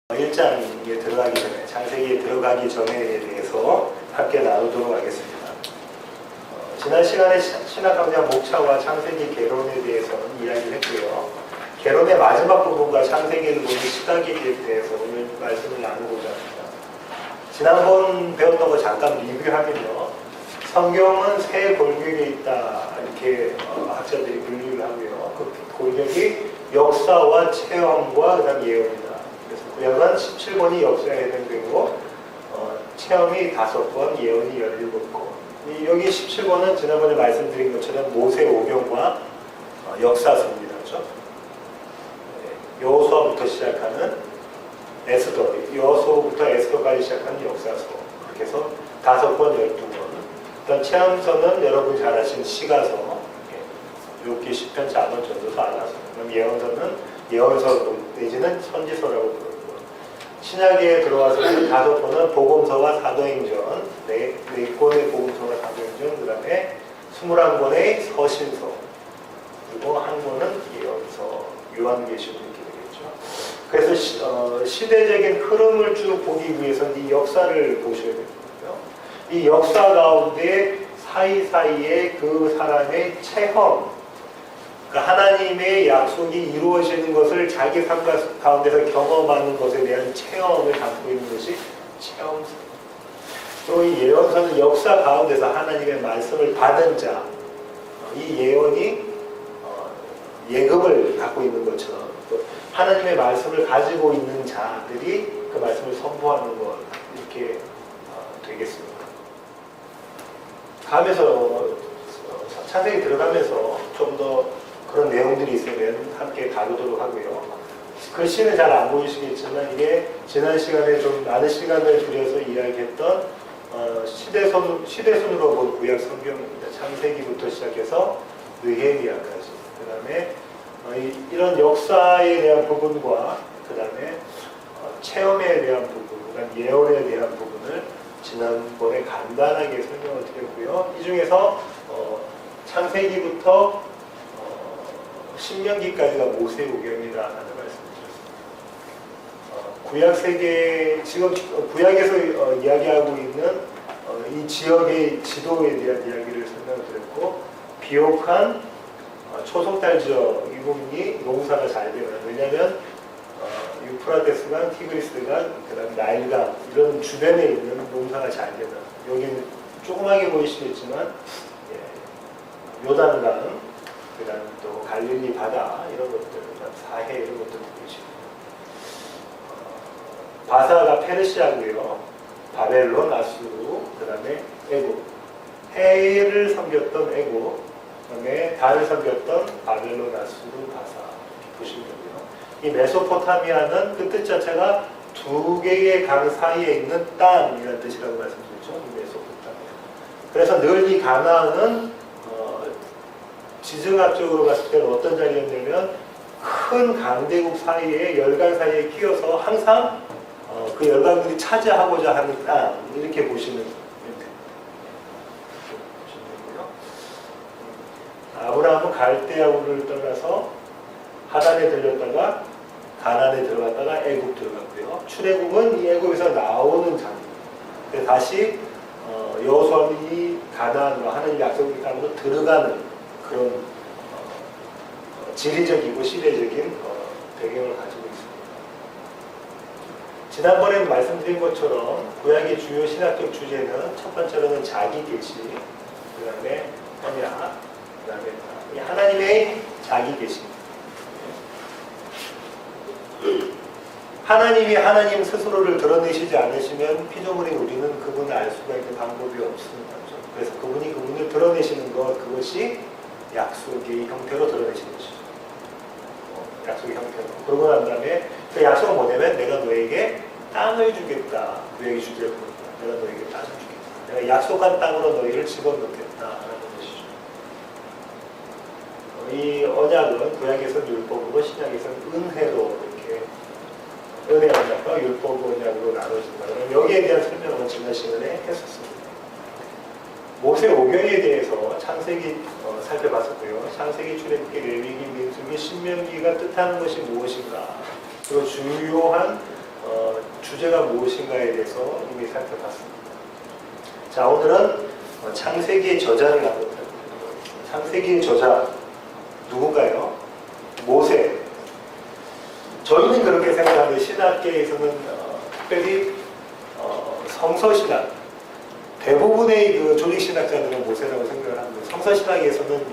1장에 들어가기 전에, 창세기에 들어가기 전에 대해서 함께 나누도록 하겠습니다. 지난 시간에 신학 강좌 목차와 창세기 개론에 대해서는 이야기를 했고요. 개론의 마지막 부분과 창세기를 보는 시각에 대해서 오늘 말씀을 나누고자 합니다. 지난번 배웠던 거 잠깐 리뷰하면요. 성경은 세 골격에 있다, 이렇게 학자들이 분류를 하고요. 그 골격이 역사와 체험과 그다음 예언이다. 그래서 구약은 17권이 역사에 해당되고 체험이 5권, 예언이 17권. 여기 17권은 지난번에 말씀드린 것처럼 모세오경과 역사서입니다. 그렇죠? 여호수아부터 시작하는 에스더, 여호수아부터 에스더까지 시작하는 역사서. 그렇게 해서 5권, 12권. 일단 체험서는 여러분 잘 아시는 시가서, 욥기, 시편, 잠언, 전도서, 아나서. 그럼 예언서는 예언서 내지는 선지서라고 부르고, 신약에 들어와서는 5권은 복음서와 사도행전, 4권의 복음서와 사도행전, 그 다음에 21권의 서신서, 그리고 1권은 예언서, 요한계시록 이렇게 되겠죠. 그래서 시대적인 흐름을 쭉 보기 위해서는 이 역사를 보셔야 되거든요. 이 역사 가운데 사이사이에 그 사람의 체험, 그러니까 하나님의 약속이 이루어지는 것을 자기 삶 가운데서 경험하는 것에 대한 체험을 담고 있는 것이 체험서. 또 이 예언서는 역사 가운데서 하나님의 말씀을 받은 자, 이 예언이 예금을 갖고 있는 것처럼 또 하나님의 말씀을 가지고 있는 자들이 그 말씀을 선포하는 것, 이렇게 되겠습니다. 가면서 창세기 들어가면서 좀 더 그런 내용들이 있으면 함께 다루도록 하고요. 글씨는 잘 안 보이시겠지만 이게 지난 시간에 좀 많은 시간을 들여서 이야기했던 시대순으로 본 구약 성경입니다. 창세기부터 시작해서 느헤미야까지. 그 다음에 이런 역사에 대한 부분과 그 다음에 체험에 대한 부분, 그 다음 예언에 대한 부분을 지난번에 간단하게 설명을 드렸고요. 이 중에서 창세기부터 신명기까지가 모세오경이라는 말씀을 드렸습니다. 구약 세계, 지금 구약에서 이야기하고 있는 이 지역의 지도에 대한 이야기를 설명을 드렸고, 비옥한 초속달 지역 이 부분이 농사가 잘 되는, 왜냐하면 유프라테스강, 티그리스강, 그다음 나일강 이런 주변에 있는 농사가 잘 되는, 여기는 조그맣게 보이시겠지만 요단강, 그다음 또 갈릴리 바다 이런 것들, 그다음 사해 이런 것들 보이시고, 바사가 페르시아고요, 바벨론, 아수르, 그다음에 애굽, 해를 섬겼던 애굽, 그다음에 달을 섬겼던 바벨론, 아수르, 바사 이렇게 보시면 되고요. 이 메소포타미아는 그 뜻 자체가 2개의 강 사이에 있는 땅이라는 뜻이라고 말씀드렸죠. 이 메소포타미아. 그래서 늘 이 가나안은 지정학적으로 봤을 때는 어떤 자리였냐면 큰 강대국 사이에, 열강 사이에 끼어서 항상 그 열강들이 차지하고자 하는 땅, 이렇게 보시면 됩니다. 아브라함은 갈대아우를 떠나서 하단에 들렸다가 가나안에 들어갔다가 애굽 들어갔고요. 출애굽은 이 애굽에서 나오는 장면. 다시 여호수아는 이 가나안과 하나님의 약속의 땅으로 들어가는 그런 지리적이고 시대적인 배경을 가지고 있습니다. 지난번에 말씀드린 것처럼 구약의 주요 신학적 주제는 첫 번째로는 자기 계시, 그 다음에 언약, 그 다음에 하나님의 자기 계시. 하나님이 하나님 스스로를 드러내시지 않으시면 피조물인 우리는 그분을 알 수가 있는 방법이 없습니다. 그래서 그분이 그분을 드러내시는 것, 그것이 약속의 형태로 드러내시는 것이죠. 약속의 형태로. 그러고 난 다음에 그 약속은 뭐냐면 내가 너에게 땅을 주겠다. 구약의 주제를 보니까 내가 너에게 땅을 주겠다. 내가 약속한 땅으로 너희를 집어넣겠다라는 것이죠. 이 언약은 구약에서는 율법으로, 신약에서는 은혜로, 이렇게 은혜 언약과 율법 언약으로 나눠진다. 여기에 대한 설명을 지난 시간에 했었습니다. 모세오경에 대해서 창세기 살펴봤었고요. 창세기, 출애굽기, 레위기, 민수기, 신명기가 뜻하는 것이 무엇인가, 그리고 주요한 주제가 무엇인가에 대해서 이미 살펴봤습니다. 자, 오늘은 창세기의 저자를 한번 살펴보겠습니다. 창세기의 저자 누군가요? 모세. 저희는 그렇게 생각하는데 신학계에서는 특별히 성서신학, 대부분의 그 조직신학자들은 모세라고 생각을 합니다. 성서신학에서는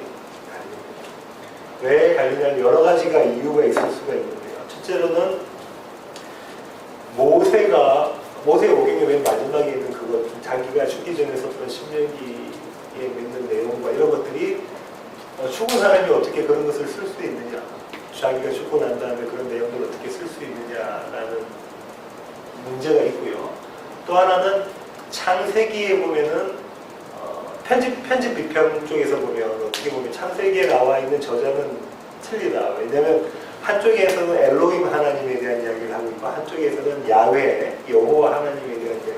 왜 갈리냐면 여러 가지가 이유가 있을 수가 있는데요. 첫째로는 모세 오경의 맨 마지막에 있는 그것, 자기가 죽기 전에 썼던 신명기에 있는 내용과 이런 것들이 죽은 사람이 어떻게 그런 것을 쓸 수 있느냐, 자기가 죽고 난 다음에 그런 내용들을 어떻게 쓸 수 있느냐라는 문제가 있고요. 또 하나는 창세기에 보면은 편집 비평 쪽에서 보면 어떻게 보면 창세기에 나와 있는 저자는 틀리다. 왜냐하면 한쪽에서는 엘로힘 하나님에 대한 이야기를 하고 있고 한쪽에서는 야훼, 여호와 하나님에 대한 이야기를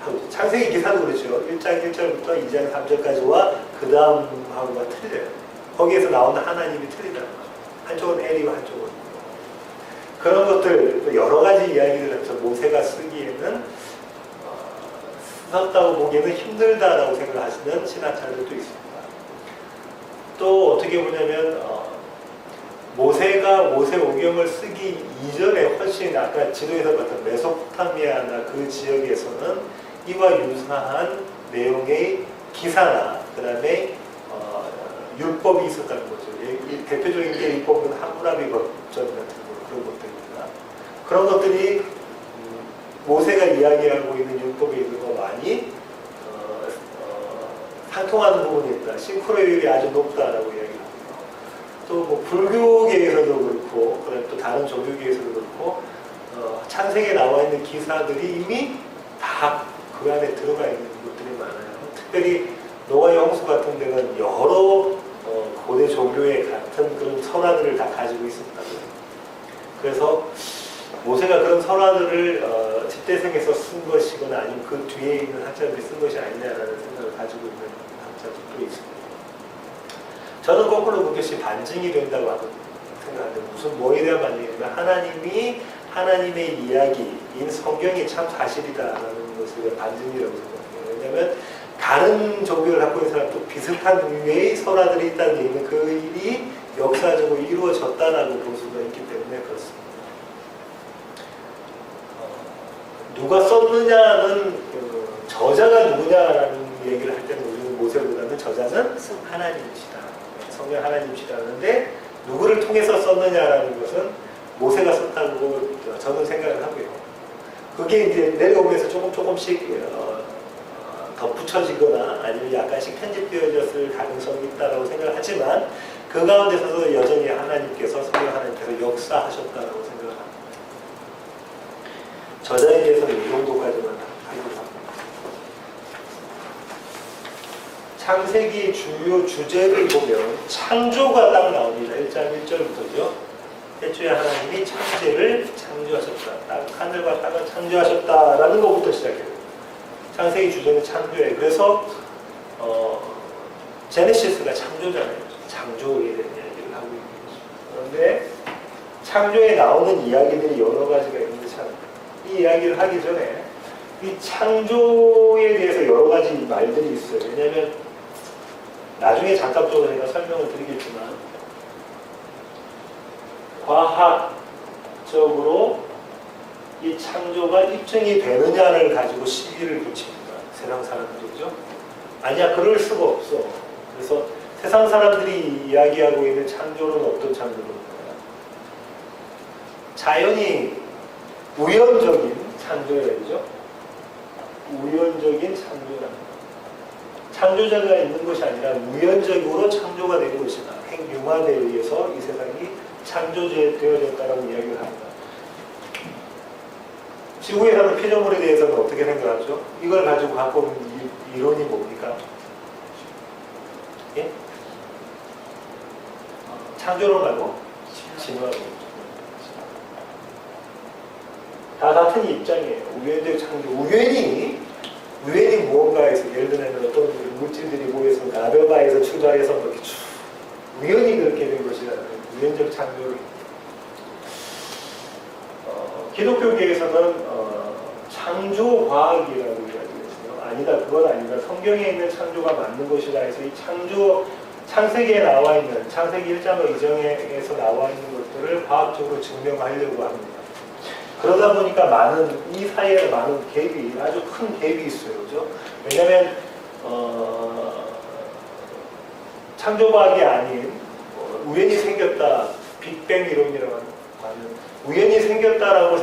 하고 있죠. 창세기 기사도 그렇죠. 1장 1절부터 2장 3절까지와 그 다음하고가 틀려요. 거기에서 나오는 하나님이 틀리다는 거죠. 한쪽은 엘이고 한쪽은 그런 것들 여러 가지 이야기를 해서 모세가 쓰기에는 썼다고 보기에는 힘들다라고 생각하시는 신학자들도 있습니다. 또 어떻게 보냐면 모세가 모세오경을 쓰기 이전에 훨씬 아까 지도에서 봤던 메소포타미아나 그 지역에서는 이와 유사한 내용의 기사나 그 다음에 율법이 있었다는 거죠. 대표적인 게 율법은 함무라비 법전 같은 그런 것들입니다. 그런 것들이 모세가 이야기하고 있는 율법에 있는 거 많이 상통하는 부분이 있다. 싱크로율이 아주 높다라고 이야기합니다. 또 뭐 불교계에서도 그렇고, 그다음에 또 다른 종교계에서도 그렇고, 창세기에 나와 있는 기사들이 이미 다 그 안에 들어가 있는 것들이 많아요. 특별히 노아의 홍수 같은 데는 여러 고대 종교의 같은 그런 설화들을 다 가지고 있습니다. 그래서 모세가 그런 설화들을 집대성에서 쓴 것이거나 아니면 그 뒤에 있는 학자들이 쓴 것이 아니냐라는 생각을 가지고 있는 학자들도 있습니다. 저는 거꾸로 그것이 반증이 된다고 생각하는데 무슨 뭐에 대한 반증이냐면 하나님이 하나님의 이야기인 성경이 참 사실이다라는 것에 대한 반증이라고 생각해요. 왜냐하면 다른 종교를 갖고 있는 사람도 비슷한 의미의 설화들이 있다는 얘기는 그 일이 역사적으로 이루어졌다라고 볼 수가 있기 때문에 그렇습니다. 누가 썼느냐는 저자가 누구냐라는 얘기를 할 때는 우리는 모세보다는 저자는 하나님이시다. 성령 하나님이시라는데 누구를 통해서 썼느냐라는 것은 모세가 썼다고 저는 생각을 하고요. 그게 이제 내려오면서 조금씩 덧붙여지거나 아니면 약간씩 편집되어졌을 가능성이 있다고 생각을 하지만 그 가운데서도 여전히 하나님께서 성령 하나님께서 역사하셨다고 생각을 합니다. 저자에 대해서는 이 정도까지만 하도록 합니다. 창세기 주요 주제를 보면 창조가 딱 나옵니다. 1장 1절부터죠. 태초에 하나님이 천지를 창조하셨다. 하늘과 땅을 창조하셨다라는 것부터 시작해요. 창세기 주제는 창조예요. 그래서 제네시스가 창조잖아요. 창조에 대한 이야기를 하고 있는 거죠. 그런데 창조에 나오는 이야기들이 여러 가지가 있는데 이 이야기를 하기 전에 이 창조에 대해서 여러 가지 말들이 있어요. 왜냐하면 나중에 잠깐적으로 제가 설명을 드리겠지만 과학적으로 이 창조가 입증이 되느냐를 가지고 시비를 붙입니다. 세상 사람들이죠. 아니야, 그럴 수가 없어. 그래서 세상 사람들이 이야기하고 있는 창조는 어떤 창조입니까? 자연이 우연적인 창조라죠. 우연적인 창조랍니다. 창조자가 있는 것이 아니라 우연적으로 창조가 된 것이다. 행융화에 의해서 이 세상이 창조되어졌다라고 이야기를 합니다. 지구에 사는 피조물에 대해서는 어떻게 생각하죠? 이걸 가지고 갖고 오는 이론이 뭡니까? 예? 창조론 말고 진화론. 다 같은 입장이에요. 우연적 창조. 우연히 무언가에서 예를 들면 어떤 물질들이 모여서 나베바에서 출발해서 이렇게 쭉 우연히 그렇게 된 것이라는 우연적 창조를 기독교계에서는 창조과학이라고 이야기했어요. 아니다, 그건 아니다. 성경에 있는 창조가 맞는 것이다 해서 이 창세기에 나와 있는, 창세기 1장과 2장에서 나와 있는 것들을 과학적으로 증명하려고 합니다. 그러다 보니까 이 사이에 많은 갭이, 아주 큰 갭이 있어요. 그죠? 왜냐면, 창조과학이 아닌, 우연히 생겼다, 빅뱅 이론이라고 하는, 우연히 생겼다라고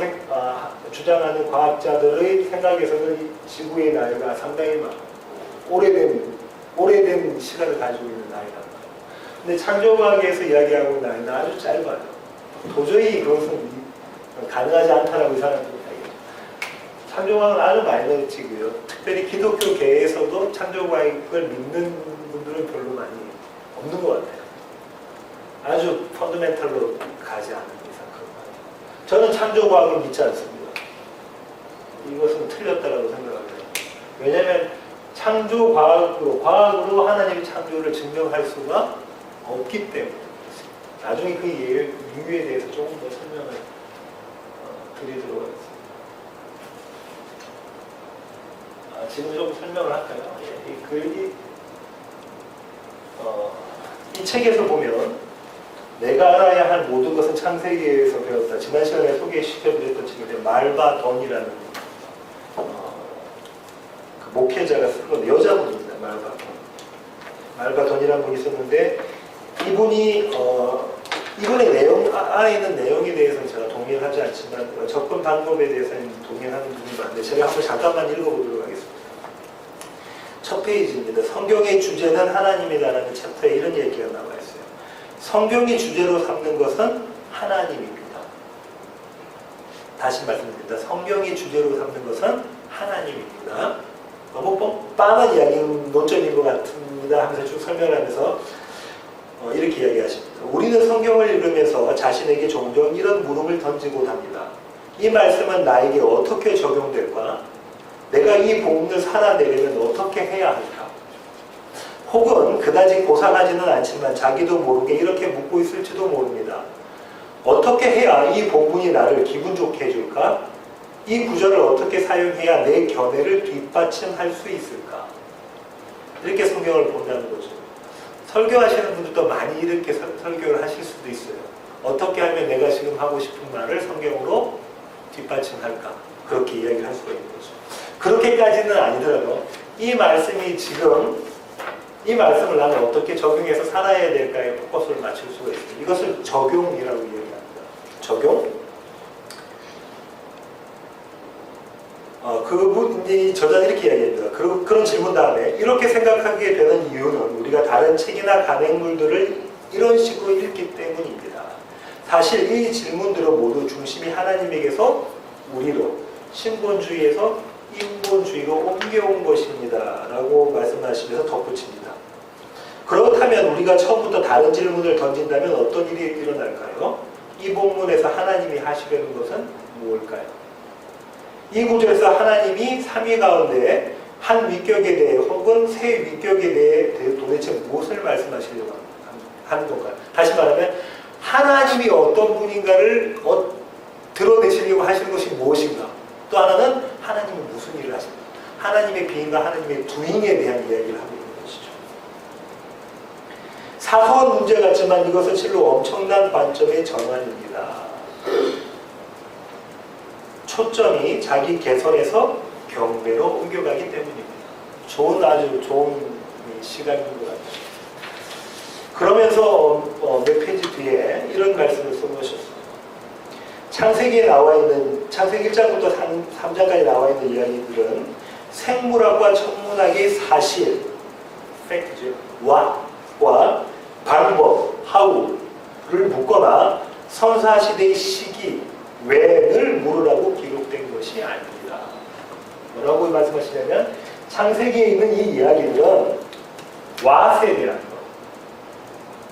주장하는 과학자들의 생각에서는 이 지구의 나이가 상당히 오래된 시간을 가지고 있는 나이다. 근데 창조과학에서 이야기하고 있는 나이는 아주 짧아요. 도저히 그것은 가능하지 않다라고 이 사람들이 이야기해요. 창조과학은 아주 마이너리티고요. 특별히 기독교계에서도 창조과학을 믿는 분들은 별로 많이 없는 것 같아요. 아주 펀더멘털로 가지 않는 이상 그런 것 같아요. 저는 창조과학을 믿지 않습니다. 이것은 틀렸다라고 생각합니다. 왜냐하면 과학으로 하나님의 창조를 증명할 수가 없기 때문에 그렇습니다. 나중에 그 이유에 대해서 조금 더 설명을 드리도록 하겠습니다. 지금 좀 설명을 할까요? 이 책에서 보면 내가 알아야 할 모든 것은 창세기에서 배웠다. 지난 시간에 소개시켜드렸던 책인데 말바돈이라는 그 목회자가 쓴 건데 여자분입니다. 말바돈이라는 분이 있었는데 이분의 내용 안에 있는 내용에 대해서는 제가 동의를 하지 않지만 접근 방법에 대해서는 동의하는 부분이 많은데 제가 한번 잠깐만 읽어보도록 하겠습니다. 첫 페이지입니다. 성경의 주제는 하나님이다라는 챕터에 이런 얘기가 나와 있어요. 성경이 주제로 삼는 것은 하나님입니다. 다시 말씀드립니다. 성경이 주제로 삼는 것은 하나님입니다. 너무 뻔한 이야기는 논점인 것 같습니다 하면서 쭉 설명하면서 이렇게 이야기하십니다. 우리는 성경을 읽으면서 자신에게 종종 이런 물음을 던지곤 합니다. 이 말씀은 나에게 어떻게 적용될까? 내가 이 복음을 살아내려면 어떻게 해야 할까? 혹은 그다지 고상하지는 않지만 자기도 모르게 이렇게 묻고 있을지도 모릅니다. 어떻게 해야 이 본문이 나를 기분 좋게 해줄까? 이 구절을 어떻게 사용해야 내 견해를 뒷받침할 수 있을까? 이렇게 성경을 본다는 거죠. 설교하시는 분들도 많이 이렇게 설교를 하실 수도 있어요. 어떻게 하면 내가 지금 하고 싶은 말을 성경으로 뒷받침할까? 그렇게 이야기를 할 수가 있는 거죠. 그렇게까지는 아니더라도 이 말씀을 나는 어떻게 적용해서 살아야 될까에 포커스를 맞출 수가 있습니다. 이것을 적용이라고 이야기합니다. 적용? 이 저자는 이렇게 이야기합니다. 그런 질문 다음에 이렇게 생각하게 되는 이유는 우리가 다른 책이나 간행물들을 이런 식으로 읽기 때문입니다. 사실 이 질문들은 모두 중심이 하나님에게서 우리로 신본주의에서 인본주의로 옮겨온 것입니다. 라고 말씀하시면서 덧붙입니다. 그렇다면 우리가 처음부터 다른 질문을 던진다면 어떤 일이 일어날까요? 이 본문에서 하나님이 하시려는 것은 무엇일까요? 이 구절에서 하나님이 삼위 가운데 한 위격에 대해 혹은 세 위격에 대해 도대체 무엇을 말씀하시려고 하는 건가요? 다시 말하면 하나님이 어떤 분인가를 드러내시려고 하시는 것이 무엇인가? 또 하나는 하나님이 무슨 일을 하십니까? 하나님의 비인과 하나님의 두인에 대한 이야기를 하고 있는 것이죠. 사소한 문제 같지만 이것은 실로 엄청난 관점의 전환입니다. 초점이 자기 개선에서 경배로 옮겨가기 때문입니다. 아주 좋은 시각인 것 같아요. 그러면서 몇 페이지 뒤에 이런 말씀을 써놓으셨어요. 창세기 1장부터 3장까지 나와 있는 이야기들은 생물학과 천문학의 사실, 팩트죠. what과 방법, how를 묻거나 선사시대의 시기, when을 물으라고 기록된 것이 아닙니다. 뭐라고 말씀하시냐면 창세기에 있는 이 이야기들은 what에 대한 것,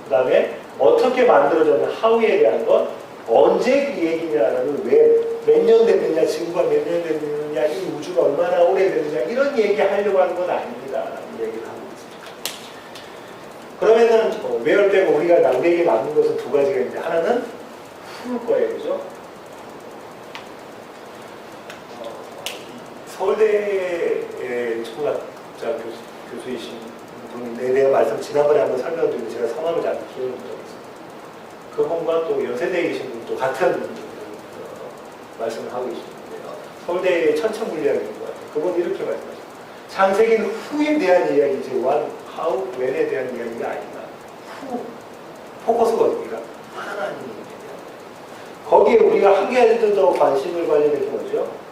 그 다음에 어떻게 만들어졌는 how에 대한 것, 언제 이 얘기냐라는 몇 년 됐느냐, 지구가 몇 년 됐느냐, 이 우주가 얼마나 오래됐느냐 이런 얘기 하려고 하는 건 아닙니다. 라는 얘기를 하고 있습니다. 그러면은 where 빼고 우리가 남에게 맞는 것은 두 가지가 있는데 하나는 풀 거예요. 그죠? 서울대의 천문학자 교수이신 분에 대한 말씀 지난번에 한번 설명드리고 제가 성함을 잘 기억을 못하겠습니다. 그분과 또 연세대에 계신 분도 같은 말씀을 하고 계시는데요. 서울대의 천체물리학인 것 같아요. 그분이 이렇게 말씀하셨어요. 창세기는 후에 대한 이야기지 how, when에 대한 이야기가 아니다. 후, 포커스가 어디입니까? 하나님에 대한. 거기에 우리가 한 가지 더 관심을 가져야 될 게 뭐죠?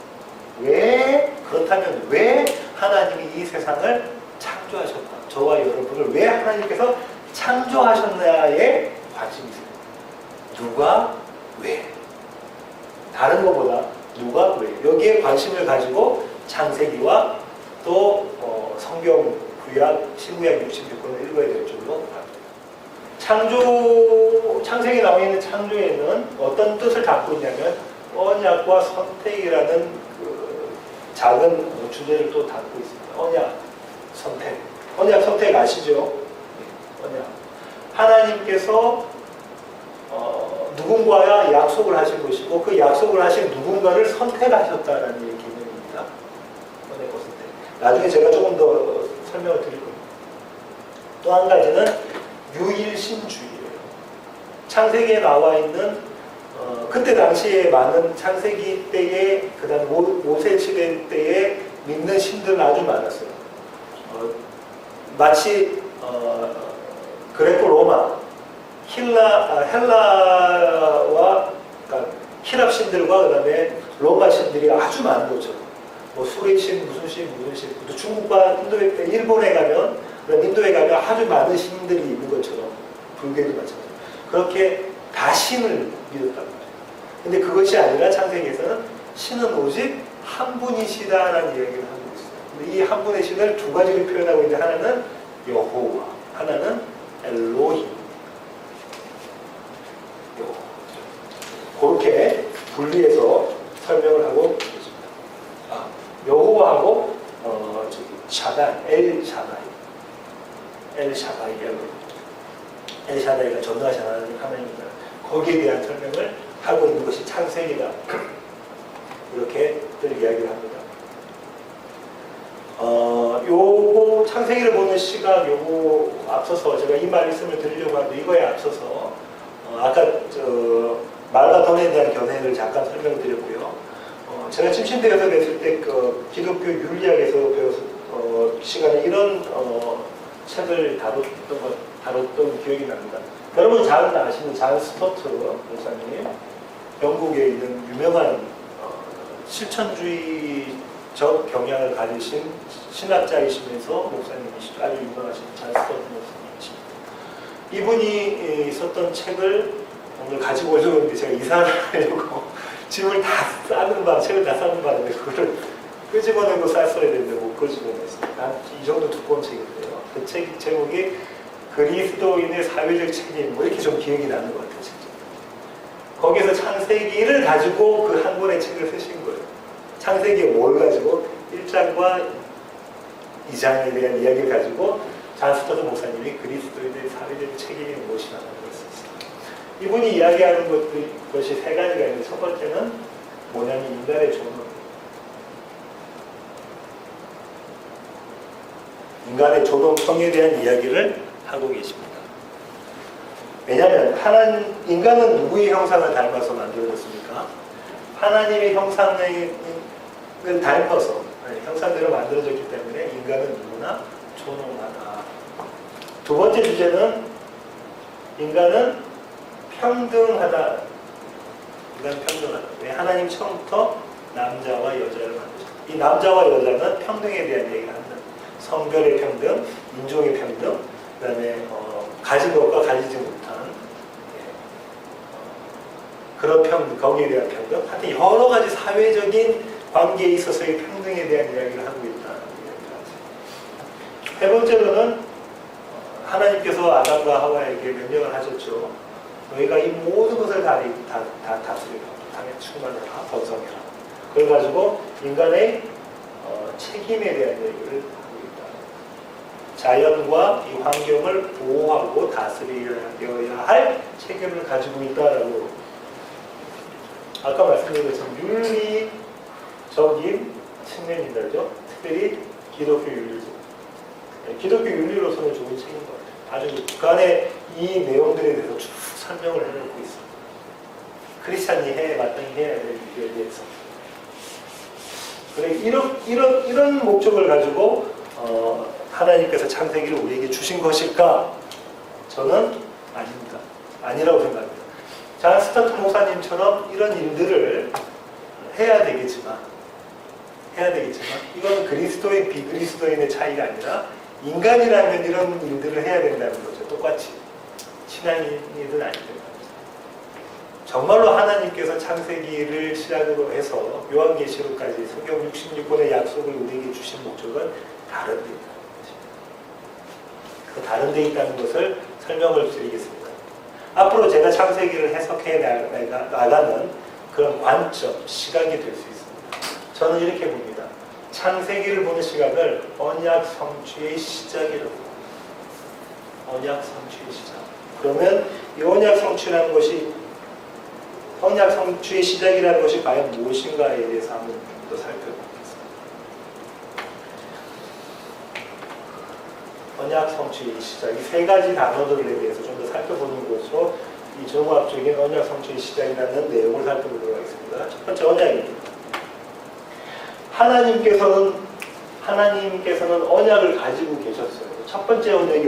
그렇다면 왜 하나님이 이 세상을 창조하셨다? 저와 여러분을 왜 하나님께서 창조하셨나에 관심이 있어요. 누가 왜? 다른 것보다 누가 왜? 여기에 관심을 가지고 창세기와 또 성경 구약, 신구약 66권을 읽어야 될 줄로 압니다. 창세기에 나와 있는 창조에는 어떤 뜻을 담고 있냐면 언약과 선택이라는 그 작은 주제를 또 담고 있습니다. 언약, 선택. 언약, 선택 아시죠? 언약. 하나님께서 누군가와 약속을 하신 것이고 그 약속을 하신 누군가를 선택하셨다는 개념입니다. 언약과 선택. 나중에 제가 조금 더 설명을 드릴 겁니다. 또 한 가지는 유일신주의예요. 창세기에 나와 있는 그때 당시에 많은 창세기 때에 그다음 모세 시대 때에 믿는 신들은 아주 많았어요. 마치 그레코 로마, 헬라와 그러니까 히랍 신들과 그다음에 로마 신들이 아주 많은 것처럼 뭐 수레 신, 무슨 신, 또 중국과 일본에 가면 인도에 가면 아주 많은 신들이 있는 것처럼 불교도 마찬가지로 그렇게 다 신을 믿었단 말이에요. 근데 그것이 아니라 창세기에서는 신은 오직 한 분이시다라는 이야기를 하고 있어요. 근데 이 한 분의 신을 두 가지로 표현하고 있는데 하나는 여호와, 하나는 엘로힘. 그렇게 분리해서 설명을 하고 있습니다. 여호와하고 엘샤다이가 전능하신 하나님입니다. 거기에 대한 설명을 하고 있는 것이 창세기다. 이렇게들 이야기를 합니다. 요거 창세기를 보는 시각 요거 앞서서 제가 이 말씀을 드리려고 하는데 이거에 앞서서 아까 말과 던에 대한 견해를 잠깐 설명드렸고요. 제가 침신대에서 뵀을 때 그 기독교 윤리학에서 배웠을 시간에 이런 책을 다뤘던 기억이 납니다. 여러분 잘 아시는 잔 스토트 목사님, 영국에 있는 유명한 실천주의적 경향을 가지신 신학자이시면서 목사님이시죠. 아주 유명하신 잔 스토트 목사님이십니다. 이분이 썼던 책을 오늘 가지고 오려는데 제가 이사를 하려고 짐을 다 싸는 책을 다 싸는 바람에 그거를 끄집어내고 쌌어야 되는데 못 끄집어냈어요. 이 정도 두꺼운 책인데요. 그 책 제목이 그리스도인의 사회적 책임, 뭐 이렇게 좀 기억이 나는 것 같아요. 진짜. 거기서 창세기를 가지고 그 한 권의 책을 쓰신 거예요. 창세기에 뭘 가지고 1장과 2장에 대한 이야기를 가지고 잔 스토트 목사님이 그리스도인의 사회적 책임이 무엇이라는 걸 썼습니다. 이분이 이야기하는 것이 세 가지가 있는데 첫 번째는 뭐냐면 인간의 존엄. 인간의 존엄성에 대한 이야기를 하고 계십니다. 왜냐하면 인간은 누구의 형상을 닮아서 만들어졌습니까? 하나님의 형상을 닮아서 형상대로 만들어졌기 때문에 인간은 누구나 존엄하다. 두 번째 주제는 인간은 평등하다. 인간 평등하다. 왜 하나님 처음부터 남자와 여자를 만드셨다. 이 남자와 여자는 평등에 대한 얘기를 한다. 성별의 평등, 인종의 평등, 그 다음에 가진 것과 가지지 못한 그런 평등, 거기에 대한 평등, 하여튼 여러 가지 사회적인 관계에 있어서의 평등에 대한 이야기를 하고 있다는 이야기를 하죠. 세 번째로는 하나님께서 아담과 하와에게 명령을 하셨죠. 너희가 이 모든 것을 다 다스리라. 땅에 충만해라, 번성해라. 그걸 가지고 인간의 책임에 대한 얘기를 하고 있다. 자연과 이 환경을 보호하고 다스려야 할 책임을 가지고 있다라고 아까 말씀드린 것처럼 윤리적인 측면이다, 그죠? 특별히 기독교 윤리죠. 기독교 윤리로서는 좋은 책인 것 같아요. 아주 그 안에 이 내용들에 대해서 쭉 설명을 해놓고 있어요. 크리스찬이 마땅히 해야 될 일에 대해서. 그래, 이런 목적을 가지고 하나님께서 창세기를 우리에게 주신 것일까? 저는 아닙니다. 아니라고 생각합니다. 잔 스타트 목사님처럼 이런 일들을 해야 되겠지만 이건 그리스도인 비그리스도인의 차이가 아니라 인간이라면 이런 일들을 해야 된다는 거죠. 똑같이 신앙인은 아니죠. 정말로 하나님께서 창세기를 시작으로 해서 요한계시록까지 성경 66권의 약속을 우리에게 주신 목적은 다른 데 있다는 거죠. 그 다른 데 있다는 것을 설명을 드리겠습니다. 앞으로 제가 창세기를 해석해 나가는 그런 관점, 시각이 될 수 있습니다. 저는 이렇게 봅니다. 창세기를 보는 시각을 언약 성취의 시작이라고 봅니다. 언약 성취의 시작. 그러면 이 언약 성취라는 것이 언약 성취의 시작이라는 것이 과연 무엇인가에 대해서 한번 더 살펴보겠습니다. 언약 성취의 시작, 이 세 가지 단어들에 대해서 좀 더 살펴보는 것으로 이 종합적인 언약 성취의 시작이라는 내용을 살펴보도록 하겠습니다. 첫 번째 언약입니다. 하나님께서는 언약을 가지고 계셨어요. 첫 번째 언약이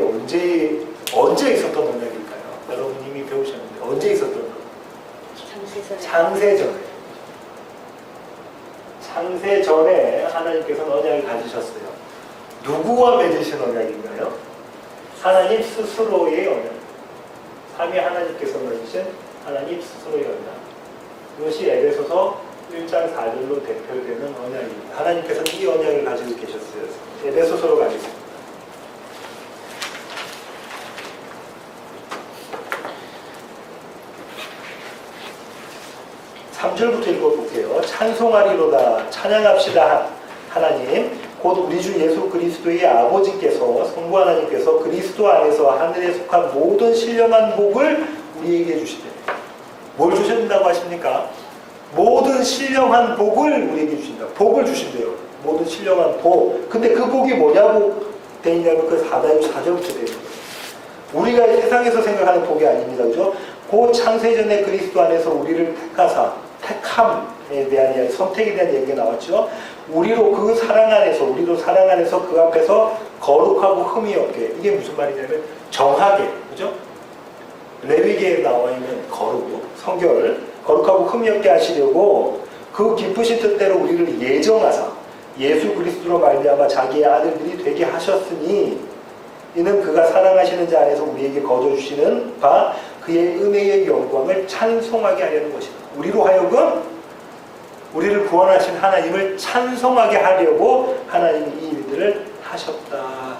언제 있었던 언약일까요? 여러분 이미 배우셨는데 언제 있었던 거? 창세 전에 하나님께서는 언약을 가지셨어요. 누구와 맺으신 언약인가요? 하나님 스스로의 언약. 삼위 하나님께서 맺으신 하나님 스스로의 언약. 이것이 에베소서 1장 4절로 대표되는 언약입니다. 하나님께서는 이 언약을 가지고 계셨어요. 에베소서로 가겠습니다. 3절부터 읽어볼게요. 찬송하리로다 찬양합시다 하나님 곧 우리 주 예수 그리스도의 아버지께서 성부 하나님께서 그리스도 안에서 하늘에 속한 모든 신령한 복을 우리에게 주시되 뭘 주신다고 하십니까? 모든 신령한 복을 우리에게 주신다. 복을 주신대요. 모든 신령한 복. 근데 그 복이 뭐냐고 돼 있냐면 그 4절부터 되어 있는 거예요. 우리가 세상에서 생각하는 복이 아닙니다. 그죠? 그 창세전에 그리스도 안에서 우리를 택함에 대한 이야기, 선택에 대한 얘기가 나왔죠. 우리로 사랑 안에서 그 앞에서 거룩하고 흠이 없게. 이게 무슨 말이냐면 정하게, 그죠? 레위기에 나와 있는 성결, 거룩하고 흠이 없게 하시려고 그 기쁘신 뜻대로 우리를 예정하사 예수 그리스도로 말미암아 자기의 아들들이 되게 하셨으니 이는 그가 사랑하시는 자 안에서 우리에게 거둬주시는 바 그의 은혜의 영광을 찬송하게 하려는 것이다. 우리로 하여금 우리를 구원하신 하나님을 찬송하게 하려고 하나님이 이 일들을 하셨다.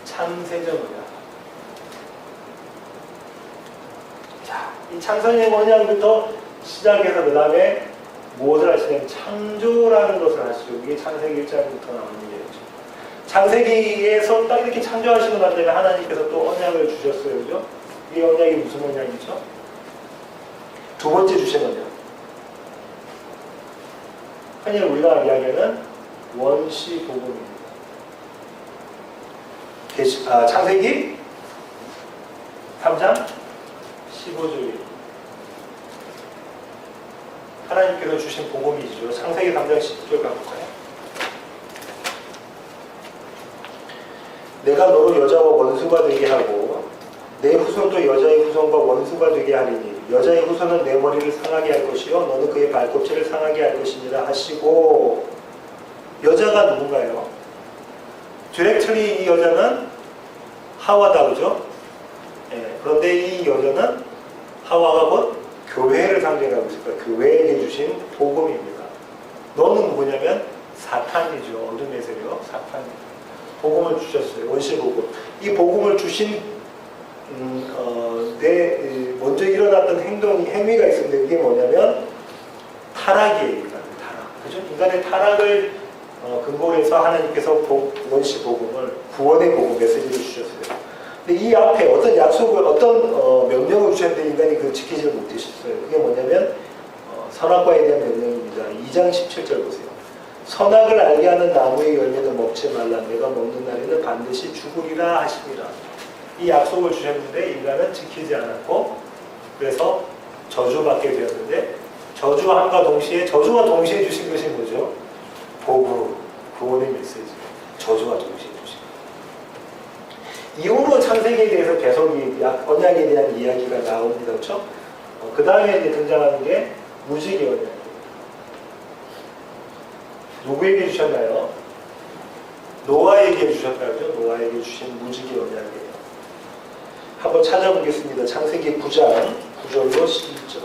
창세전이다. 자, 이 창세전 언약부터 시작해서 그 다음에 무엇을 하시냐면 창조라는 것을 하시죠. 이게 창세기 1장부터 나오는 얘기죠. 창세기에서 딱 이렇게 창조하시고 난 다음에 하나님께서 또 언약을 주셨어요. 그죠? 이 언약이 무슨 언약이죠? 두 번째 주신 언약. 흔히 우리가 이야기하는 원시복음입니다. 창세기 3장 15절입니다. 하나님께서 주신 복음이죠. 창세기 3장 10절 가볼까요? 내가 너로 여자와 원수가 되게 하고 내 후손도 여자의 후손과 원수가 되게 하리니 여자의 후손은 내 머리를 상하게 할 것이요 너는 그의 발꿈치를 상하게 할 것이니라 하시고 여자가 누군가요? 디렉트리 이 여자는 하와다, 그죠? 그런데 이 여자는 하와가 곧 교회를 상징하고 있을 거예요. 교회에게 주신 복음입니다. 너는 누구냐면 사탄이죠. 어둠의 세력, 사탄입니다. 복음을 주셨어요. 원시복음. 이 복음을 주신 먼저 일어났던 행위가 있습니다. 이게 뭐냐면 타락이에요. 타락. 그죠? 인간의 타락을 근거로 해서 하나님께서 원시복음을 구원의 복음 메시지를 주셨어요. 근데 이 앞에 어떤 약속을, 명령을 주셨는데 인간이 그걸 지키지를 못하셨어요. 그게 뭐냐면 선악과에 대한 명령입니다. 2장 17절 보세요. 선악을 알게 하는 나무의 열매는 먹지 말라. 내가 먹는 날에는 반드시 죽으리라 하시니라. 이 약속을 주셨는데 인간은 지키지 않았고 그래서 저주받게 되었는데 저주와 동시에 주신 것이 뭐죠? 복으로 구원의 메시지. 저주와 동시에 주신 것. 이후로 창세기에 대해서 계속 언약에 대한 이야기가 나옵니다. 그렇죠? 그 다음에 이제 등장하는 게 무지개 언약. 누구에게 주셨나요? 노아에게 주셨다고요. 노아에게 주신 무지개 언약이에요. 한번 찾아보겠습니다. 창세기 9장 9절로 11절.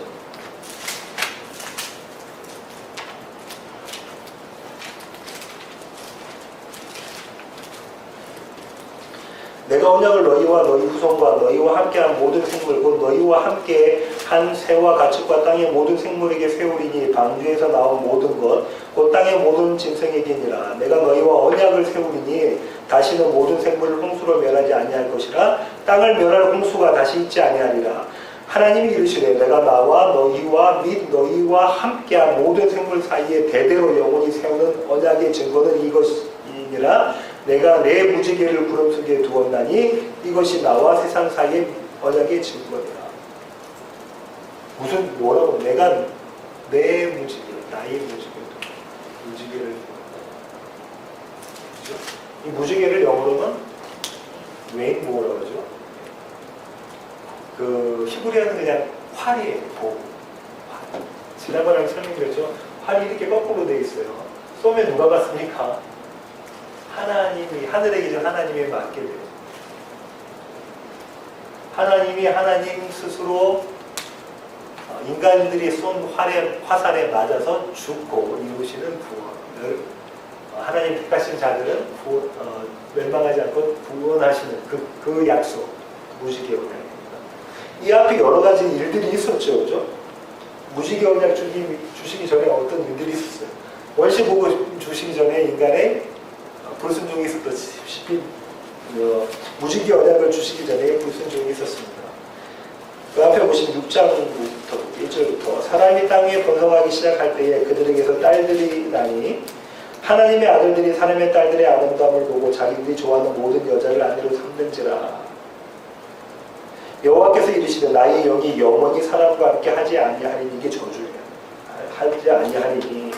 내가 언약을 너희와 너희 후손과 너희와 함께한 모든 생물 곧 너희와 함께한 새와 가축과 땅의 모든 생물에게 세우리니 방주에서 나온 모든 것 곧 땅의 모든 짐승에게니라. 내가 너희와 언약을 세우리니 다시는 모든 생물을 홍수로 멸하지 아니할 것이라. 땅을 멸할 홍수가 다시 있지 아니하리라. 하나님이 이르시되 내가 나와 너희와 및 너희와 함께한 모든 생물 사이에 대대로 영원히 세우는 언약의 증거는 이것이니라. 내가 내 무지개를 구름 속에 두었나니 이것이 나와 세상 사이의 언약의 증거니라. 뭐라고? 내가 내 무지개, 나의 무지개를 그렇죠? 이 무지개를 영어로는 레인보우라고 그러죠. 그 히브리어는 그냥 활이에요. 지난번에 설명드렸죠. 활이 이렇게 거꾸로 돼 있어요. 쏘면 누가 봤습니까? 하나님이, 하늘에 계신 하나님에 맞게 돼요. 하나님이 하나님 스스로 인간들이 쏜 화살에 맞아서 죽고 이루시는 구원을 하나님 택하신 자들은 멸망하지 않고 구원하시는 그 약속, 무지개 언약입니다. 이 앞에 여러 가지 일들이 있었죠. 그죠? 무지개 언약 주시기 전에 어떤 일들이 있었어요. 원시복을 주시기 전에 인간의 불순종이 있었다시피 무지개 언약을 주시기 전에 불순종이 있었습니다. 그 앞에 보시면 6장부터 1절부터 사람이 땅에 번성하기 시작할 때에 그들에게서 딸들이 나니 하나님의 아들들이 사람의 딸들의 아름다움을 보고 자기들이 좋아하는 모든 여자를 아내로 삼는지라. 여호와께서 이르시되 나의 영이 영원히 사람과 함께 하지 아니하리니. 이게 저주예요. 하지 아니하리니.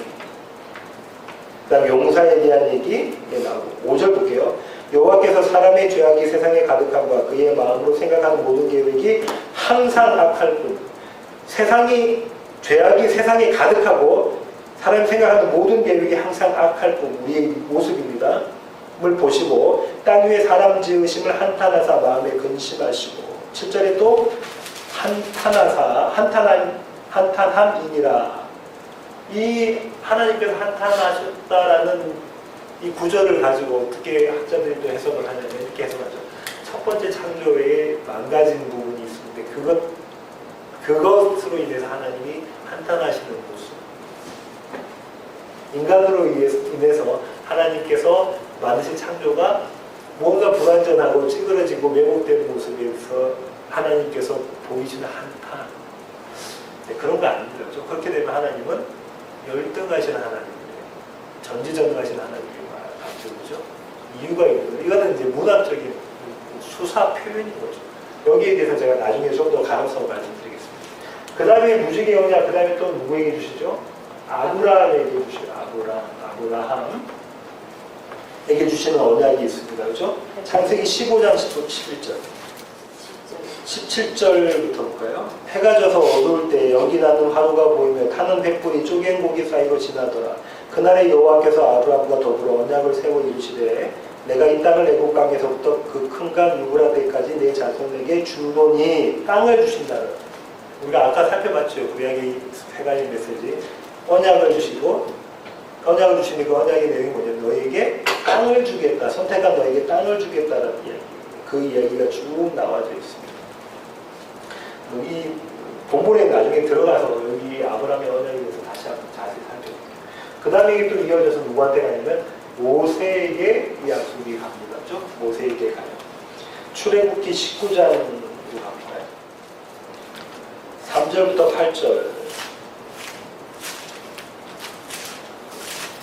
그 다음 용사에 대한 얘기 나오고 5절 볼게요. 여호와께서 사람의 죄악이 세상에 가득함과 그의 마음으로 생각하는 모든 계획이 항상 악할 뿐. 죄악이 세상에 가득하고 사람이 생각하는 모든 계획이 항상 악할 뿐. 우리의 모습입니다. 을 보시고 땅 위에 사람 지으심을 한탄하사 마음에 근심하시고 7절에 또 한탄함이니라. 이 하나님께서 한탄하셨다라는 이 구절을 가지고 어떻게 학자들이 또 해석을 하냐면 이렇게 해석하죠. 첫 번째 창조에 망가진 부분이 있는데 그것으로 인해서 하나님이 한탄하시는 모습. 인간으로 인해서 하나님께서 만드신 창조가 뭔가 불완전하고 찌그러지고 왜곡된 모습에서 하나님께서 보이시는 한탄. 네, 그런 거 아닙니다. 그렇게 되면 하나님은 열등하신 하나님이에요. 전지전능하신 하나님이에요. 그렇죠? 이유가 있거든요. 이거는 이제 문학적인 수사 표현인 거죠. 여기에 대해서 제가 나중에 좀 더 가로서 말씀드리겠습니다. 그 다음에 무지개 언약, 그 다음에 또 누구에게 주시죠? 아브라함에게 주시죠. 아브라함에게 주시는 언약이 있습니다. 그렇죠? 창세기 15장 11절. 17절부터 볼까요? 해가 져서 어두울 때 연기 나는 화로가 보이며 타는 횃불이 쪼갠 고기 쌓이고 지나더라. 그날에 여호와께서 아브라함과 더불어 언약을 세워 이르시되 내가 이 땅을 애굽 강에서부터 그 큰 강 유브라데까지 내 자손에게 주노니. 땅을 주신다는. 우리가 아까 살펴봤죠. 구약의 세 가지 메시지. 언약을 주시고 언약을 주시니 그 언약의 내용이 뭐냐면 너에게 땅을 주겠다. 선택한 너에게 땅을 주겠다는 이야기. 그 이야기가 쭉 나와져 있습니다. 이 본문에 나중에 들어가서 여기 아브라함의 언약에 대해서 다시 한번 자세히 살펴볼게요. 그 다음에 또 이어져서 누구한테 가냐면 모세에게 이 약속이 갑니다. 그렇죠? 모세에게 가요. 출애굽기 19장으로 갑니다. 3절부터 8절.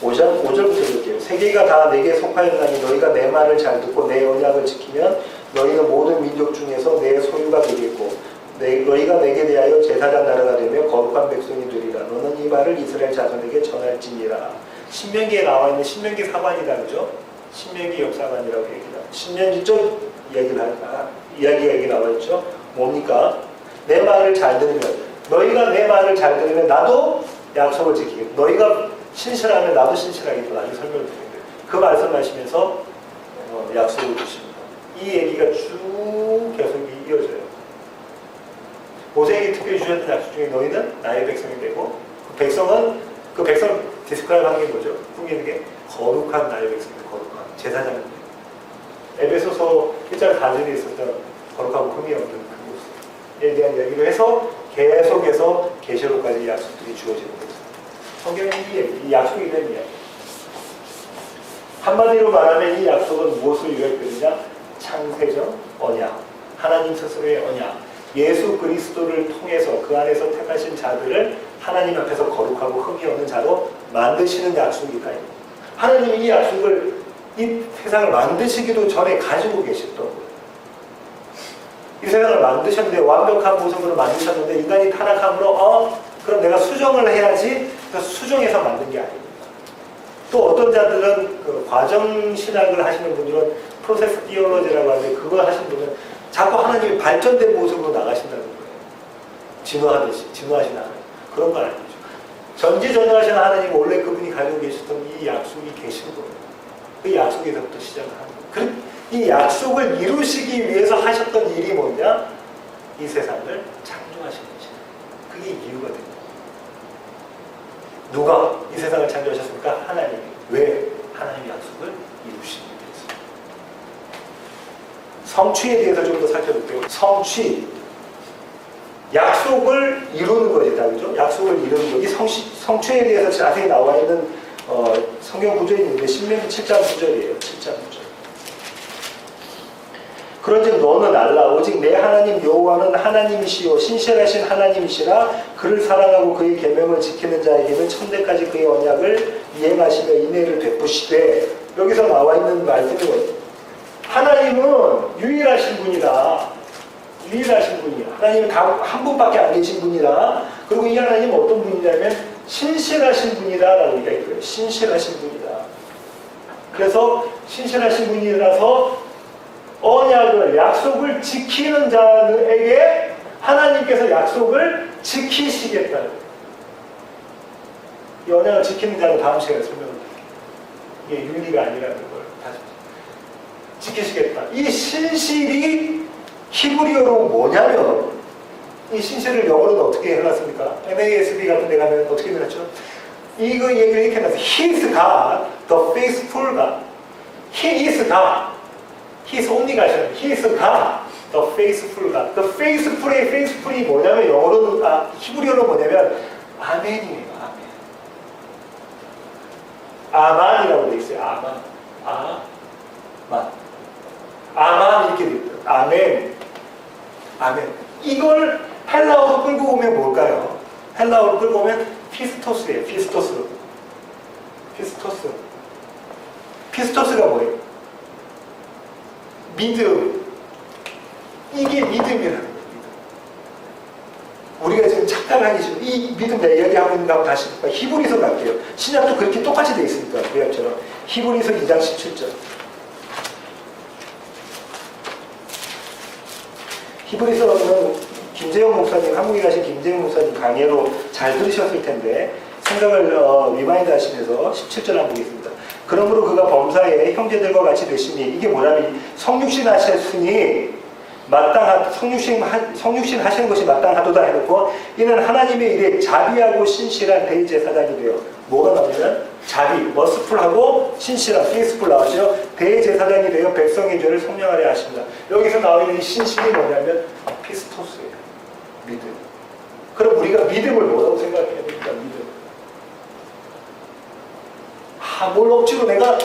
5절부터 읽을게요. 세계가 다 내게 속하였나니 너희가 내 말을 잘 듣고 내 언약을 지키면 너희는 모든 민족 중에서 내 소유가 되겠고 너희가 내게 대하여 제사장 나라가 되며 거룩한 백성이 되리라. 너는 이 말을 이스라엘 자손에게 전할지니라. 신명기에 나와 있는 신명기 사관이다, 그죠? 신명기 역사관이라고 얘기합니다. 신명기적 이야기가 여기 나와 있죠. 뭡니까? 내 말을 잘 들으면, 너희가 내 말을 잘 들으면 나도 약속을 지키겠다. 너희가 신실하면 나도 신실하겠다. 나중에 설명을 드리는데 그 말씀하시면서 약속을 주십니다. 이 얘기가 쭉 계속 이어져요. 모세에게 특별히 주셨던 약속 중에 너희는 나의 백성이 되고 그 백성 디스크라이브 하는 게 뭐죠? 꾸미는 게 거룩한 나의 백성입니다. 거룩한 제사장입니다. 에베소서 1장 4절에 있었던 거룩하고 흠이 없는 그 모습에 대한 이야기를 해서 계속해서 계시록까지 약속들이 주어지는 거죠. 성경의 이 약속이 된 이야기. 한마디로 말하면 이 약속은 무엇을 요약되느냐? 창세적 언약, 하나님 스스로의 언약, 예수 그리스도를 통해서 그 안에서 택하신 자들을 하나님 앞에서 거룩하고 흠이 없는 자로 만드시는 약속이다. 하나님이 이 약속을 이 세상을 만드시기도 전에 가지고 계셨던 거예요. 이 세상을 만드셨는데 완벽한 모습으로 만드셨는데 인간이 타락함으로 그럼 내가 수정을 해야지. 그래서 수정해서 만든 게 아닙니다. 또 어떤 자들은 그 과정신학을 하시는 분들은 프로세스 디올로지라고 하는데 그거 하시는 분은 자꾸 하나님이 발전된 모습으로 나가신다는 거예요. 진화하신 하나님. 그런 건 아니죠. 전지전능하신 하나님 원래 그분이 가지고 계셨던 이 약속이 계신 거예요. 그 약속에서부터 시작을 하는 거예요. 이 약속을 이루시기 위해서 하셨던 일이 뭐냐? 이 세상을 창조하신 것이다. 그게 이유가 됩니다. 누가 이 세상을 창조하셨습니까? 하나님이. 왜? 하나님의 약속을 이루시기 위해서. 성취에 대해서 좀 더 살펴볼게요. 성취. 약속을 이루는 것이다. 그죠? 약속을 이루는 것. 이 성취에 대해서 자세히 나와 있는 성경 구절이 있는데 신명기 7장 9절이에요. 7장 9절. 그런즉 너는 알라 오직 내 하나님 여호와는 하나님이시요 신실하신 하나님이시라. 그를 사랑하고 그의 계명을 지키는 자에게는 천대까지 그의 언약을 이행하시며 인애를 베푸시되. 여기서 나와 있는 말씀이 뭐예요? 하나님은 유일하신 분이다. 유일하신 분이야. 하나님은 한 분밖에 안 계신 분이다. 그리고 이 하나님은 어떤 분이냐면 신실하신 분이다 라고 얘기해요. 신실하신 분이다. 그래서 신실하신 분이라서 언약을, 약속을 지키는 자에게 하나님께서 약속을 지키시겠다. 이 언약을 지키는 자는 다음 시간에 설명을 드릴게요. 이게 윤리가 아니라는 걸 다시 지키시겠다. 이 신실이 히브리어로 뭐냐면, 이 신실을 영어로는 어떻게 해놨습니까? NASB 같은 데 가면 어떻게 해놨죠? 이거 얘기를 이렇게 해놨어요. He is God, the faithful God. He is God. He is only God. He is God, the faithful God. The faithful의 faithful이 뭐냐면 영어로는, 히브리어로 뭐냐면 아멘이에요. 아멘. 아만이라고 되어 있어요. 아만 이렇게 되어 있어요. 아멘. 아멘. 이걸 헬라어로 끌고 오면 뭘까요? 헬라어로 끌고 오면 피스토스예요. 피스토스가 뭐예요? 믿음. 이게 믿음이라는 거예요. 우리가 지금 착각하기 싫어. 이 믿음 내가 이야기하고 있는가 하고 다시 볼까요? 히브리서 갈게요. 신약도 그렇게 똑같이 되어 있으니까. 구약처럼. 히브리서 2장 17절. 히브리서는 김재용 목사님, 한국에 가신 김재용 목사님 강의로 잘 들으셨을 텐데 생각을 리마인드 하시면서 17절 한번 보겠습니다. 그러므로 그가 범사에 형제들과 같이 되시니 이게 뭐냐면 성육신 하셨으니 성육신 하시는 것이 마땅하도다 해놓고 이는 하나님의 일에 자비하고 신실한 대제사장이 되어 뭐가 나오냐면 자비, 머스풀하고 신실한, 페이스풀 나오죠. 대제사장이 되어 백성의 죄를 성령하려 하십니다. 여기서 나오는 이 신실이 뭐냐면 피스토스예요. 믿음. 그럼 우리가 믿음을 뭐라고 생각해야 됩니까? 믿음. 뭘 억지로 내가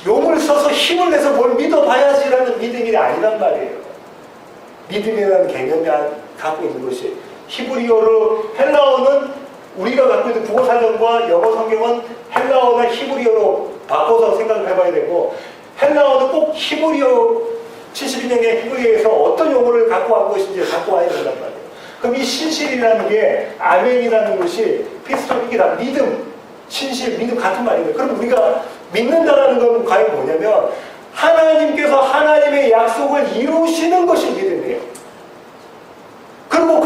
용을 써서 힘을 내서 뭘 믿어봐야지라는 믿음이 아니란 말이에요. 믿음이라는 개념이 갖고 있는 것이 히브리어로 헬라어는 우리가 갖고 있는 국어사전과 영어 성경은 헬라어 헬라어나 히브리어로 바꿔서 생각을 해봐야 되고, 헬라어는 꼭 히브리어 72년의 히브리어에서 어떤 용어를 갖고 온 것인지 갖고 와야 된단 말이에요. 그럼 이 신실이라는 게 아멘이라는 것이 피스톨 이게 다 믿음, 신실, 믿음 같은 말이에요. 그럼 우리가 믿는다라는 건 과연 뭐냐면 하나님께서 하나님의 약속을 이루시는 것이 믿음이에요. 그리고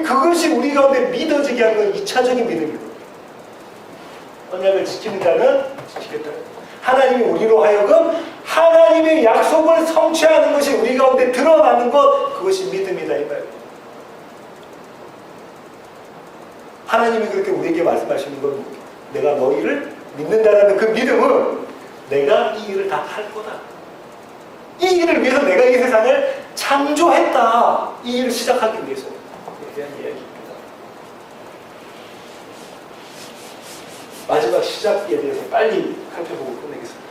그것이 우리 가운데 믿어지게 하는 건 2차적인 믿음이거든요. 언약을 지키는 자는 지키겠다. 하나님이 우리로 하여금 하나님의 약속을 성취하는 것이 우리 가운데 드러나는 것, 그것이 믿음이다 이 말이에요. 하나님이 그렇게 우리에게 말씀하시는 건 내가 너희를 믿는다라는 그 믿음은 내가 이 일을 다 할 거다. 이 일을 위해서 내가 이 세상을 창조했다. 이 일을 시작하기 위해서. 대한 이야기입니다. 마지막 시작에 대해서 빨리 살펴보고 끝내겠습니다.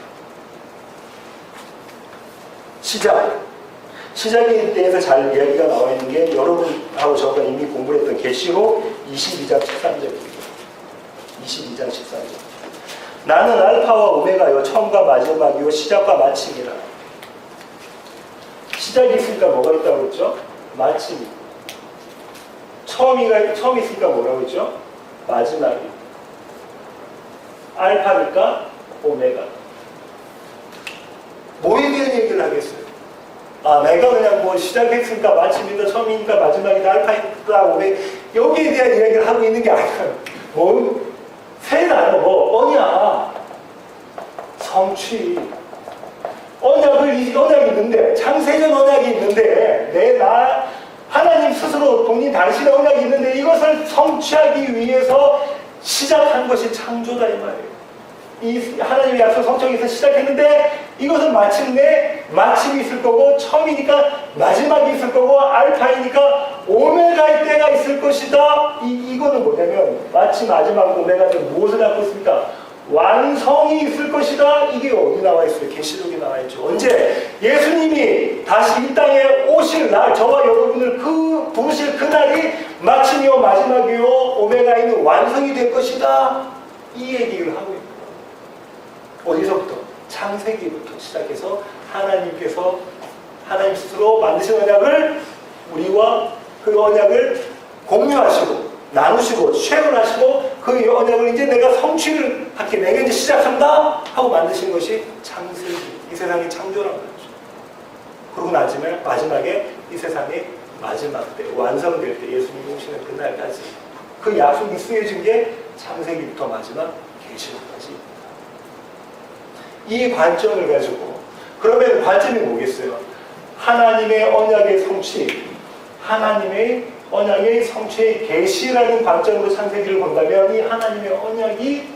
시작에 대해서 잘 이야기가 나와 있는 게 여러분하고 저가 이미 공부를 했던 계시록 22장 13절입니다. 22장 13절. 나는 알파와 오메가요 처음과 마지막이요 시작과 마침이라. 시작이 있으니까 뭐가 있다고 그랬죠? 마침이. 처음이 있으니까 뭐라고 했죠? 마지막이. 알파니까 오메가. 뭐에 대한 얘기를 하겠어요? 내가 그냥 뭐 시작했으니까 마침이다, 처음이니까 마지막이다, 알파이다, 오메가. 여기에 대한 이야기를 하고 있는 게 아니에요. 세 단어, 언약, 성취. 언약이 있는데, 창세전 언약이 있는데, 하나님 스스로 본인 당신의 언약이 있는데 이것을 성취하기 위해서 시작한 것이 창조다 이 말이에요. 이 하나님의 약속 성취에서 시작했는데 이것은 마침내 마침이 있을 거고 처음이니까 마지막이 있을 거고 알파이니까 오메가의 때가 있을 것이다. 이거는 뭐냐면 마침 마지막 오메가는 무엇을 갖고 있습니까? 완성이 있을 것이다. 이게 어디 나와 있어요? 계시록에 나와 있죠. 언제? 예수님이 다시 이 땅에 오실 날, 저와 여러분을 부르실 그날이 마침이요 마지막이요 오메가인 완성이 될 것이다. 이 얘기를 하고 있습니다. 어디서부터? 창세기부터 시작해서 하나님께서 하나님 스스로 만드신 언약을 우리와 그 언약을 공유하시고 나누시고 쉐어하시고 그 언약을 이제 내가 성취를 할게, 내가 이제 시작한다 하고 만드신 것이 창세기, 이 세상의 창조라는 거죠. 그러고 마지막에 이 세상의 마지막 때 완성될 때 예수님이 오시는 그날까지 그 약속이 쓰여진 게 창세기부터 마지막 계시록까지. 이 관점을 가지고 그러면 관점이 뭐겠어요? 하나님의 언약의 성취, 하나님의 언약의 성취의 계시라는 관점으로 창세기를 본다면 이 하나님의 언약이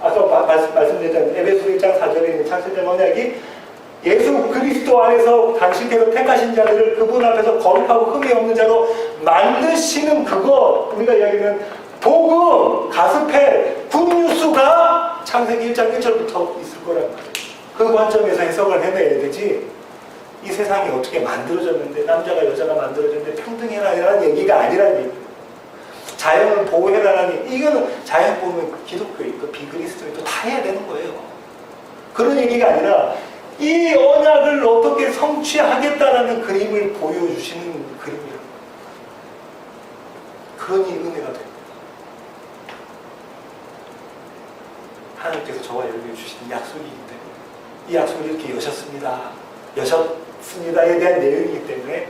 아까 말씀드렸던 에베소 1장 4절에 있는 창세전 언약이 예수 그리스도 안에서 당신께서 택하신 자들을 그분 앞에서 거룩하고 흠이 없는 자로 만드시는 그것, 우리가 이야기하는 복음, 가스펠, 굿뉴스가 창세기 1장 1절부터 있을 거란 말이에요. 그 관점에서 해석을 해내야 되지 이 세상이 어떻게 만들어졌는데 남자가 여자가 만들어졌는데 평등해라는 얘기가 아니라는 얘기예요. 자연을 보호해라라는 이거는 자연 보호는 기독교의 비그리스도인도 다 해야 되는 거예요. 그런 얘기가 아니라 이 언약을 어떻게 성취하겠다라는 그림을 보여주시는 그림이에요. 그런 은혜가 됩니다. 하나님께서 저와 여러분에게 주신 약속이기 때문에 이 약속을 이렇게 여셨습니다에 대한 내용이기 때문에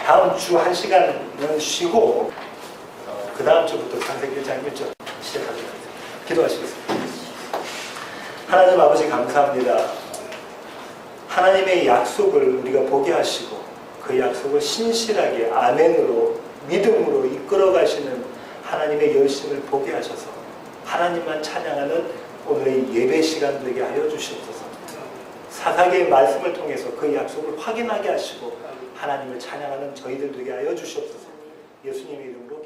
다음 주 1시간은 쉬고 그 다음 주부터 창세기 1장 1절 시작하도록 하겠습니다. 기도하시겠습니다. 하나님 아버지 감사합니다. 하나님의 약속을 우리가 보게 하시고 그 약속을 신실하게 아멘으로 믿음으로 이끌어 가시는 하나님의 열심을 보게 하셔서 하나님만 찬양하는 오늘의 예배 시간 되게 하여 주시옵소서. 사사기의 말씀을 통해서 그 약속을 확인하게 하시고 하나님을 찬양하는 저희들 되게 하여 주시옵소서. 예수님의 이름으로